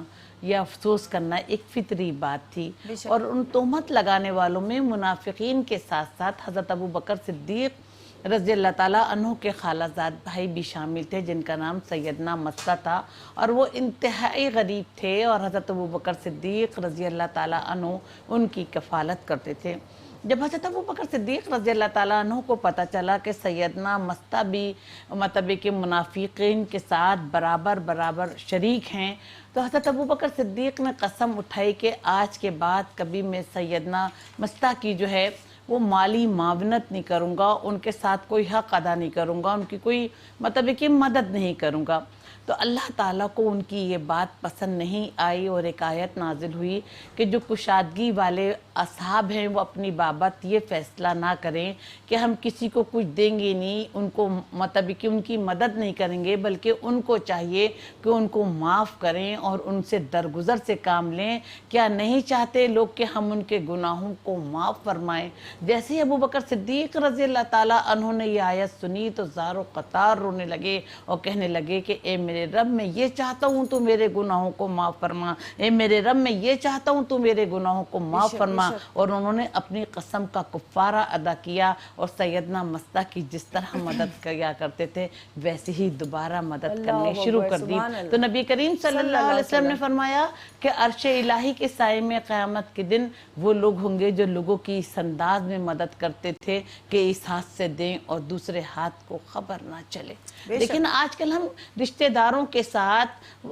یا افسوس کرنا ایک فطری بات تھی، اور ان تہمت لگانے والوں میں منافقین کے ساتھ ساتھ حضرت ابو بکر صدیق رضی اللہ تعالیٰ عنہ کے خالہ زاد بھائی بھی شامل تھے، جن کا نام سیدنا مستہ تھا، اور وہ انتہائی غریب تھے، اور حضرت ابو بکر صدیق رضی اللہ تعالیٰ عنہ ان کی کفالت کرتے تھے۔ جب حضرت ابو بکر صدیق رضی اللہ تعالیٰ عنہ کو پتہ چلا کہ سیدنا مستہ بھی مطلب کہ منافقین کے ساتھ برابر شریک ہیں، تو حضرت ابو بکر صدیق نے قسم اٹھائی کہ آج کے بعد کبھی میں سیدنا مستہ کی جو ہے وہ مالی معاونت نہیں کروں گا، ان کے ساتھ کوئی حق ادا نہیں کروں گا، ان کی کوئی مطلب کہ مدد نہیں کروں گا۔ تو اللہ تعالیٰ کو ان کی یہ بات پسند نہیں آئی، اور ایک آیت نازل ہوئی کہ جو کشادگی والے اصحاب ہیں وہ اپنی بابت یہ فیصلہ نہ کریں کہ ہم کسی کو کچھ دیں گے نہیں، ان کو مطلب کہ ان کی مدد نہیں کریں گے، بلکہ ان کو چاہیے کہ ان کو معاف کریں اور ان سے درگزر سے کام لیں۔ کیا نہیں چاہتے لوگ کہ ہم ان کے گناہوں کو معاف فرمائیں؟ جیسے ہی ابو بکر صدیق رضی اللہ تعالیٰ عنہ نے یہ آیت سنی تو زار و قطار رونے لگے اور کہنے لگے کہ اے میرے رب، میں یہ چاہتا ہوں تو میرے گناہوں کو معاف فرما، اے میرے رب میں یہ چاہتا ہوں تو میرے گناہوں کو معاف فرما۔ اور انہوں نے اپنی قسم کا کفارہ ادا کیا، اور سیدنا مستہ کی جس طرح مدد کیا کرتے تھے ویسے ہی دوبارہ مدد کرنے شروع کر دی۔ تو نبی کریم صلی اللہ علیہ وسلم نے فرمایا کہ عرش الہی کے سائے میں قیامت کے دن وہ لوگ ہوں گے جو لوگوں کی اس انداز میں مدد کرتے تھے کہ اس ہاتھ سے دیں اور دوسرے ہاتھ کو خبر نہ چلے۔ لیکن آج کل ہم رشتہ داروں کے ساتھ،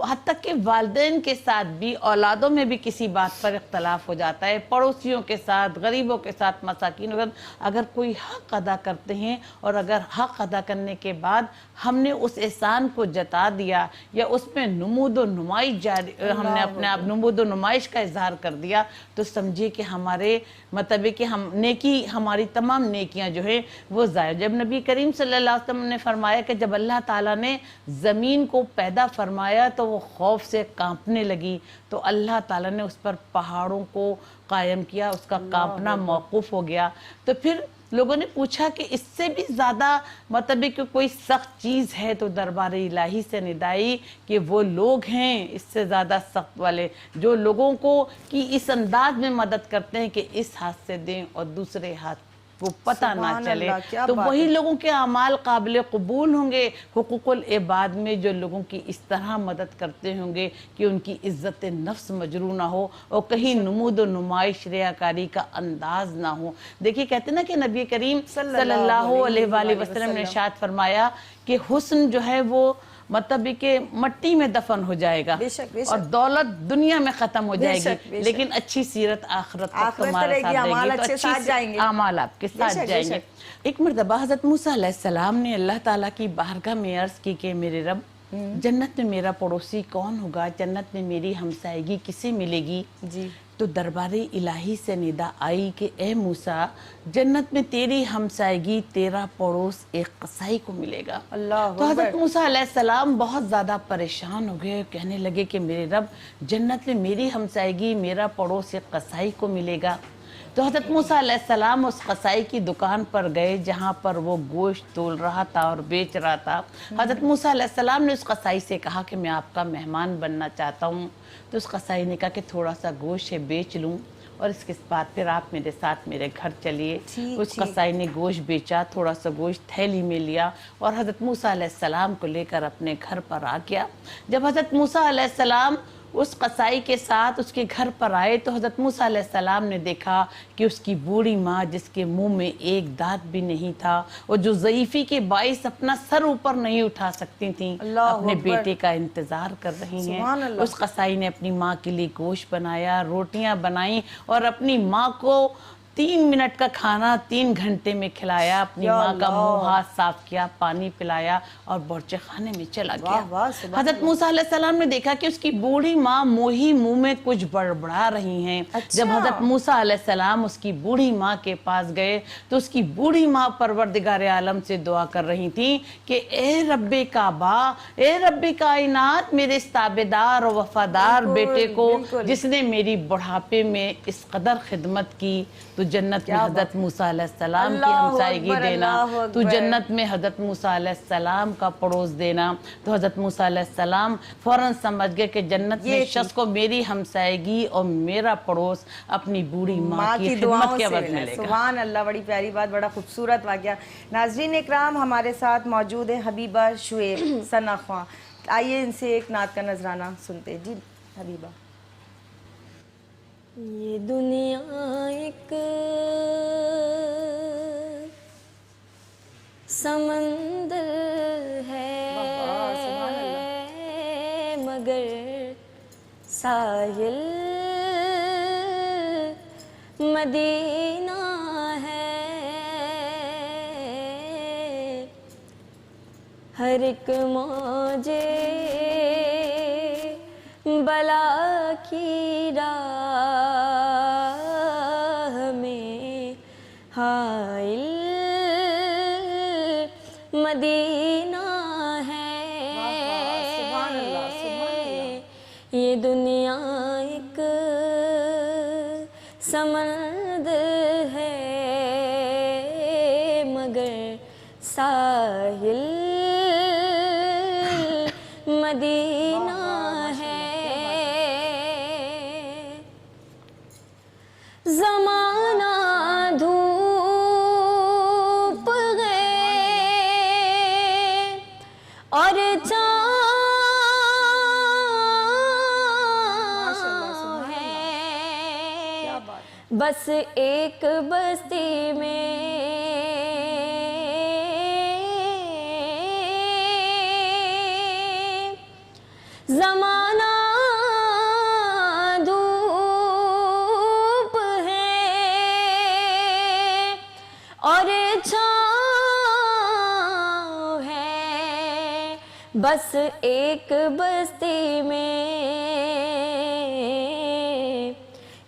حتیٰ کہ والدین کے ساتھ بھی، اولادوں میں بھی کسی بات پر اختلاف ہو جاتا ہے، پڑوسیوں کے ساتھ، غریبوں کے ساتھ، مساکین، اگر کوئی حق ادا کرتے ہیں اور اگر حق ادا کرنے کے بعد ہم نے اس احسان کو جتا دیا یا اس میں نمود و نمائش جاری، ہم نے اپنے آپ نمود و نمائش کا اظہار کر دیا، تو سمجھے کہ ہمارے مطلب کہ ہماری تمام نیکیاں جو ہیں وہ ضائع۔ جب نبی کریم صلی اللہ علیہ وسلم نے فرمایا کہ جب اللہ تعالیٰ نے زمین کو پیدا فرمایا تو وہ خوف سے کانپنے لگی، تو اللہ تعالیٰ نے اس پر پہاڑوں کو قائم کیا، اس کا کانپنا موقوف ہو گیا۔ تو پھر لوگوں نے پوچھا کہ اس سے بھی زیادہ مطلب کہ کوئی سخت چیز ہے، تو دربار الہی سے ندائی کہ وہ لوگ ہیں اس سے زیادہ سخت والے جو لوگوں کو کی اس انداز میں مدد کرتے ہیں کہ اس ہاتھ سے دیں اور دوسرے ہاتھ کو پتہ نہ چلے۔ تو وہی لوگوں کے اعمال قابل قبول ہوں گے حقوق العباد میں، جو لوگوں کی اس طرح مدد کرتے ہوں گے کہ ان کی عزت نفس مجروح نہ ہو اور کہیں نمود و نمائش ریاکاری کا انداز نہ ہو۔ دیکھیے کہتے ہیں نا کہ نبی کریم صلی اللہ علیہ وآلہ وسلم نے ارشاد فرمایا کہ حسن جو ہے وہ مطلب کہ مٹی میں دفن ہو جائے گا اور دولت دنیا میں ختم ہو جائے گی، لیکن اچھی سیرت آخرت تک تمہارے ساتھ رہے گی، اعمال آپ کے ساتھ جائیں گے۔ ایک مرتبہ حضرت موسیٰ علیہ السلام نے اللہ تعالیٰ کی بارگاہ میں عرض کی کہ میرے رب، جنت میں میرا پڑوسی کون ہوگا، جنت میں میری ہمسائیگی کسے ملے گی؟ تو دربار الہی سے ندا آئی کہ اے موسیٰ، جنت میں تیری ہمسائیگی، تیرا پڑوس ایک قصائی کو ملے گا۔ تو حضرت موسیٰ علیہ السلام بہت زیادہ پریشان ہو گئے، کہنے لگے کہ میرے رب، جنت میں میری ہمسائیگی، میرا پڑوس ایک قصائی کو ملے گا۔ تو تو حضرت موسیٰ علیہ السلام اس قصائی کی دکان پر گئے جہاں پر وہ گوشت تول رہا تھا اور بیچ رہا تھا. حضرت موسیٰ علیہ السلام نے اس قصائی سے کہا کہ میں آپ کا مہمان بننا چاہتا ہوں. تو اس قصائی نے کہا کہ تھوڑا سا گوشت ہے بیچ لوں اور اس کے بعد پھر آپ میرے ساتھ میرے گھر چلیے. اس قصائی نے گوشت بیچا, تھوڑا سا گوشت تھیلی میں لیا اور حضرت موسیٰ علیہ السلام کو لے کر اپنے گھر پر آ گیا. جب حضرت موسیٰ علیہ السلام اس قصائی کے ساتھ اس کے گھر پر آئے تو حضرت موسیٰ علیہ السلام نے دیکھا کہ اس کی بوڑھی ماں, جس کے منہ میں ایک دانت بھی نہیں تھا اور جو ضعیفی کے باعث اپنا سر اوپر نہیں اٹھا سکتی تھیں, اپنے بیٹے کا انتظار کر رہی ہیں. اس قصائی نے اپنی ماں کے لیے گوشت بنایا, روٹیاں بنائیں اور اپنی ماں کو 3 منٹ کا کھانا 3 گھنٹے میں کھلایا. اپنی ماں کا منہ ہاتھ صاف کیا, پانی پلایا اور بورچے خانے میں چلا گیا. حضرت موسیٰ علیہ السلام نے دیکھا کہ اس کی بوڑھی ماں موہی منہ میں کچھ بڑبڑا رہی ہیں. جب حضرت موسیٰ علیہ السلام اس کی بوڑھی ماں کے پاس گئے تو اس کی بوڑھی ماں پروردگار عالم سے دعا کر رہی تھی کہ اے رب کعبہ, اے رب کائنات, میرے اس تابعدار اور وفادار بیٹے کو جس نے میری بڑھاپے میں اس قدر خدمت کی, تو جنت میں حضرت موسیٰ علیہ السلام کی ہمسائیگی دینا, تو جنت میں حضرت موسیٰ علیہ السلام کا پڑوس دینا. تو حضرت موسیٰ علیہ السلام فوراً سمجھ گئے کہ جنت میں شخص کو میری ہمسائیگی اور میرا پڑوس اپنی بوڑھی ماں کی خدمت کے عوض ملے گا. سبحان اللہ, بڑی پیاری بات, بڑا خوبصورت واقعہ. ناظرین اکرام, ہمارے ساتھ موجود ہے حبیبہ شعیب ثنا خواں. آئیے ان سے ایک نعت کا نذرانہ سنتے. جی حبیبہ. یہ دنیا ایک سمندر ہے مگر ساحل مدینہ ہے. ہر ایک موجے بلا کی راہ میں حائل مدینہ ہے. یہ دنیا ایک سمندر ہے مگر ساحل مدینہ ہے. زمانہ دھوپ گئے اور چاند ہے, بس ایک بستی میں زمانہ دھوپ ہے اور چھاؤں ہے, بس ایک بستی میں.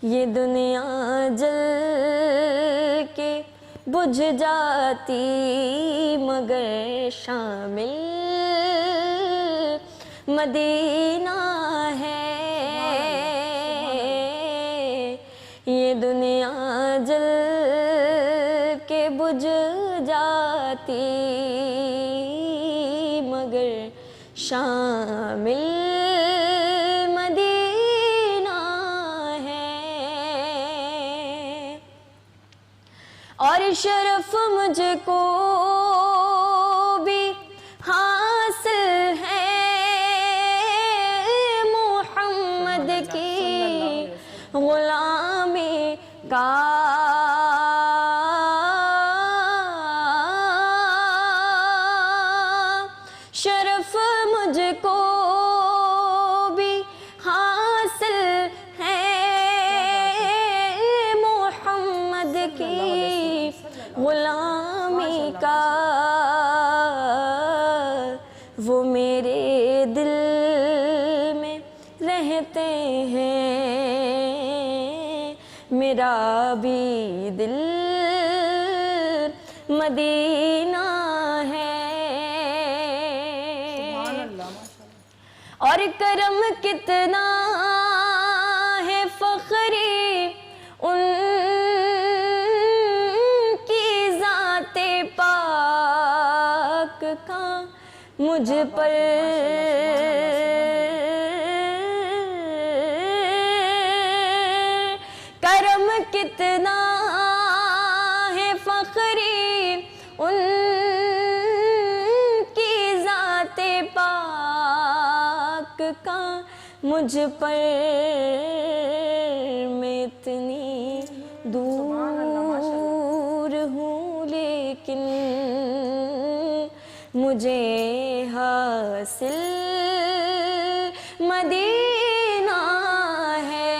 یہ دنیا جل کے بجھ جاتی مگر شامل مدینہ ہے. یہ دنیا جل کے بجھ جاتی مگر شامل مدینہ ہے. اور شرف مجھ کو بھی حاصل ہے محمد کی غلامی کا. شرف مجھ کو بھی حاصل ہے محمد کی غلامی کا. وہ میرے دل میں رہتے ہیں, میرا بھی دل مدینہ ہے. اور کرم کتنا ہے فخری ان کا مجھ پر کرم کتنا ہے فخری ان کی ذات پاک کا مجھ پر میں اتنی دور ہوں لیکن مجھے حاصل مدینہ ہے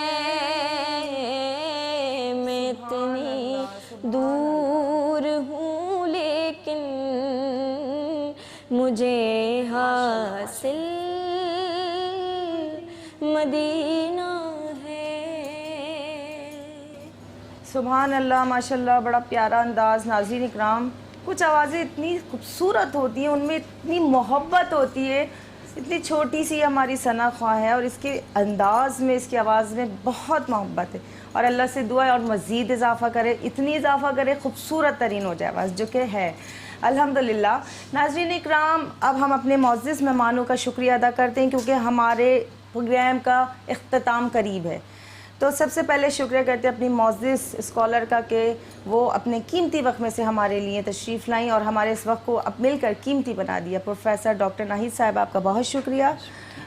میں اتنی دور ہوں لیکن مجھے حاصل مدینہ ہے. سبحان اللہ، ماشاء اللہ، بڑا پیارا انداز. ناظرین اکرام، کچھ آوازیں اتنی خوبصورت ہوتی ہیں، ان میں اتنی محبت ہوتی ہے. اتنی چھوٹی سی ہماری ثنا خواہ ہے اور اس کے انداز میں، اس کی آواز میں بہت محبت ہے. اور اللہ سے دعا ہے اور مزید اضافہ کرے، اتنی اضافہ کرے خوبصورت ترین ہو جائے آواز، جو کہ ہے الحمدللہ. ناظرین اکرام، اب ہم اپنے معزز مہمانوں کا شکریہ ادا کرتے ہیں کیونکہ ہمارے پروگرام کا اختتام قریب ہے. تو سب سے پہلے شکریہ کرتے ہیں اپنی معزز اسکالر کا کہ وہ اپنے قیمتی وقت میں سے ہمارے لیے تشریف لائیں اور ہمارے اس وقت کو اب مل کر قیمتی بنا دیا. پروفیسر ڈاکٹر ناہید صاحب، آپ کا بہت شکریہ.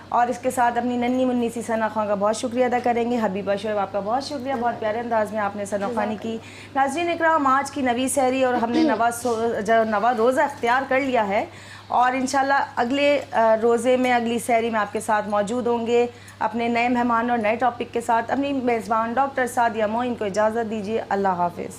اور اس کے ساتھ اپنی ننھی منی سی ثنا خواہ کا بہت شکریہ ادا کریں گے. حبیبہ شعیب، آپ کا بہت شکریہ، بہت پیارے انداز میں آپ نے ثنا خوانی کی. ناظرین اکرام، آج کی نوی سحری اور ہم نے نواں روزہ اختیار کر لیا ہے اور انشاءاللہ اگلے روزے میں، اگلی سحری میں آپ کے ساتھ موجود ہوں گے اپنے نئے مہمان اور نئے ٹاپک کے ساتھ. اپنی میزبان ڈاکٹر سعدیہ معین کو اجازت دیجیے. اللہ حافظ.